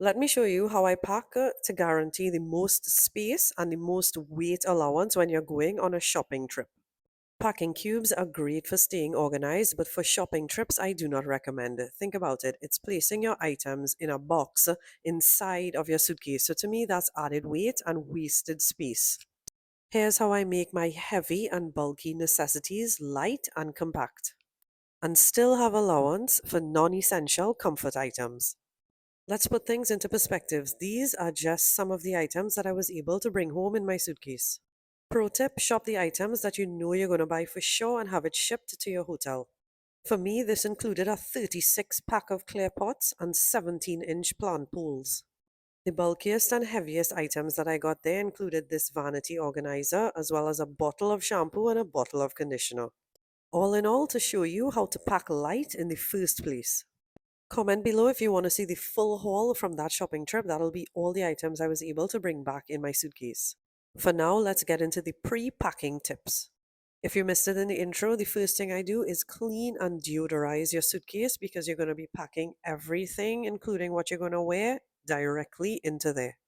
Let me show you how I pack to guarantee the most space and the most weight allowance when you're going on a shopping trip. Packing cubes are great for staying organized, but for shopping trips, I do not recommend it. Think about it. It's placing your items in a box inside of your suitcase. So to me, that's added weight and wasted space. Here's how I make my heavy and bulky necessities light and compact, and still have allowance for non-essential comfort items. Let's put things into perspectives. These are just some of the items that I was able to bring home in my suitcase. Pro tip, shop the items that you know you're going to buy for sure and have it shipped to your hotel. For me, this included a 36 pack of clear pots and 17-inch plant pools. The bulkiest and heaviest items that I got there included this vanity organizer, as well as a bottle of shampoo and a bottle of conditioner. All in all, to show you how to pack light in the first place. Comment below if you want to see the full haul from that shopping trip. That'll be all the items I was able to bring back in my suitcase. For now, let's get into the pre-packing tips. If you missed it in the intro, the first thing I do is clean and deodorize your suitcase because you're going to be packing everything, including what you're going to wear, directly into there.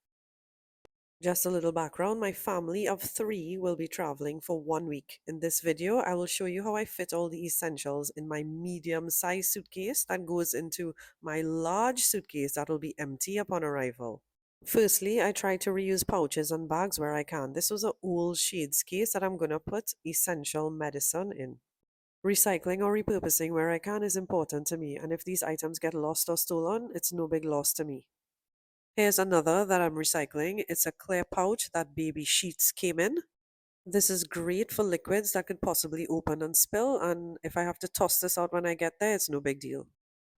Just a little background, my family of 3 will be traveling for 1 week. In this video, I will show you how I fit all the essentials in my medium-sized suitcase that goes into my large suitcase that will be empty upon arrival. Firstly, I try to reuse pouches and bags where I can. This was an old shades case that I'm going to put essential medicine in. Recycling or repurposing where I can is important to me, and if these items get lost or stolen, it's no big loss to me. Here's another that I'm recycling. It's a clear pouch that baby sheets came in. This is great for liquids that could possibly open and spill, and if I have to toss this out when I get there, it's no big deal.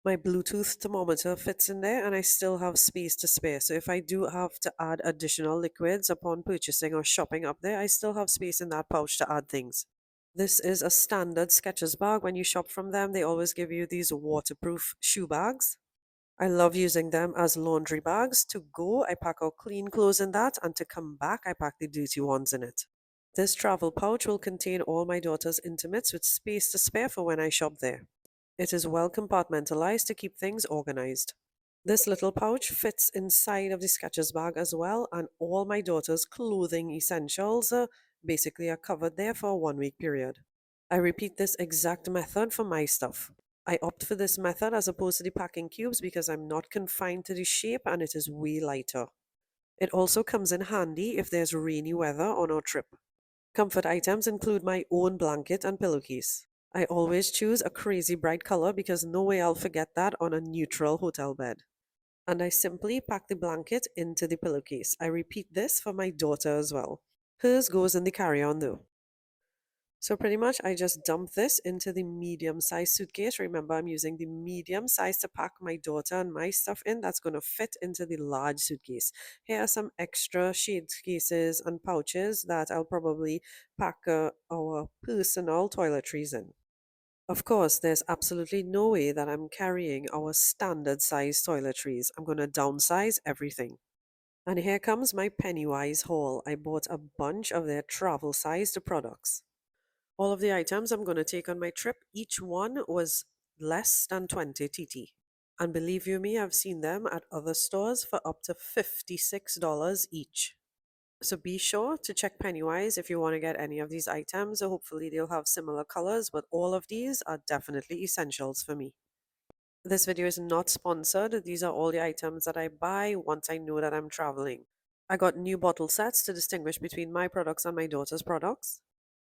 My Bluetooth thermometer fits in there, and I still have space to spare. So if I do have to add additional liquids upon purchasing or shopping up there, I still have space in that pouch to add things. This is a standard Skechers bag. When you shop from them, they always give you these waterproof shoe bags. I love using them as laundry bags. To go, I pack out clean clothes in that, and to come back, I pack the dirty ones in it. This travel pouch will contain all my daughter's intimates with space to spare for when I shop there. It is well compartmentalized to keep things organized. This little pouch fits inside of the Skechers bag as well, and all my daughter's clothing essentials basically are covered there for a 1 week period. I repeat this exact method for my stuff. I opt for this method as opposed to the packing cubes because I'm not confined to the shape and it is way lighter. It also comes in handy if there's rainy weather on our trip. Comfort items include my own blanket and pillowcase. I always choose a crazy bright color because no way I'll forget that on a neutral hotel bed. And I simply pack the blanket into the pillowcase. I repeat this for my daughter as well. Hers goes in the carry-on though. So pretty much I just dump this into the medium size suitcase. Remember, I'm using the medium size to pack my daughter and my stuff in. That's going to fit into the large suitcase. Here are some extra shade cases and pouches that I'll probably pack our personal toiletries in. Of course, there's absolutely no way that I'm carrying our standard size toiletries. I'm going to downsize everything. And here comes my Pennywise haul. I bought a bunch of their travel sized products. All of the items I'm going to take on my trip, each one was less than 20 TT. And believe you me, I've seen them at other stores for up to $56 each. So be sure to check Pennywise if you want to get any of these items. So hopefully they'll have similar colors, but all of these are definitely essentials for me. This video is not sponsored. These are all the items that I buy once I know that I'm traveling. I got new bottle sets to distinguish between my products and my daughter's products.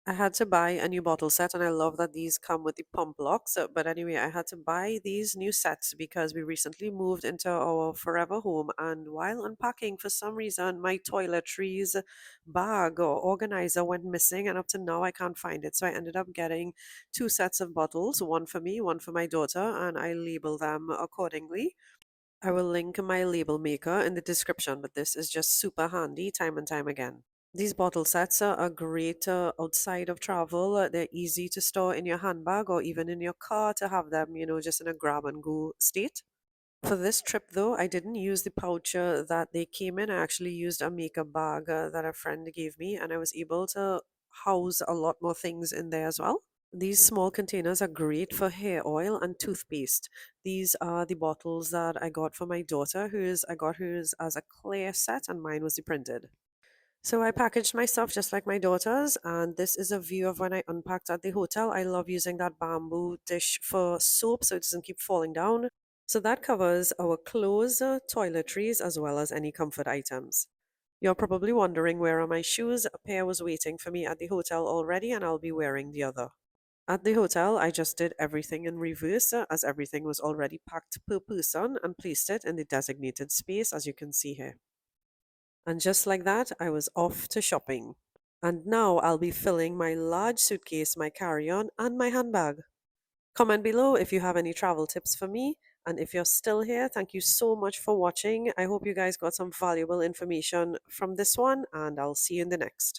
I had to buy a new bottle set, and I love that these come with the pump locks. But anyway, I had to buy these new sets because we recently moved into our forever home. And while unpacking, for some reason, my toiletries bag or organizer went missing, and up to now, I can't find it. So I ended up getting 2 sets of bottles, one for me, one for my daughter, and I label them accordingly. I will link my label maker in the description, but this is just super handy time and time again. These bottle sets are great outside of travel. They're easy to store in your handbag or even in your car to have them, just in a grab and go state. For this trip, though, I didn't use the pouch that they came in. I actually used a makeup bag that a friend gave me, and I was able to house a lot more things in there as well. These small containers are great for hair oil and toothpaste. These are the bottles that I got for my daughter, I got hers as a clear set and mine was the printed. So I packaged my stuff just like my daughter's, and this is a view of when I unpacked at the hotel. I love using that bamboo dish for soap so it doesn't keep falling down. So that covers our clothes, toiletries, as well as any comfort items. You're probably wondering where are my shoes. A pair was waiting for me at the hotel already, and I'll be wearing the other. At the hotel, I just did everything in reverse as everything was already packed per person and placed it in the designated space as you can see here. And just like that, I was off to shopping. And now I'll be filling my large suitcase, my carry on, and my handbag. Comment below if you have any travel tips for me. And if you're still here, thank you so much for watching. I hope you guys got some valuable information from this one, and I'll see you in the next.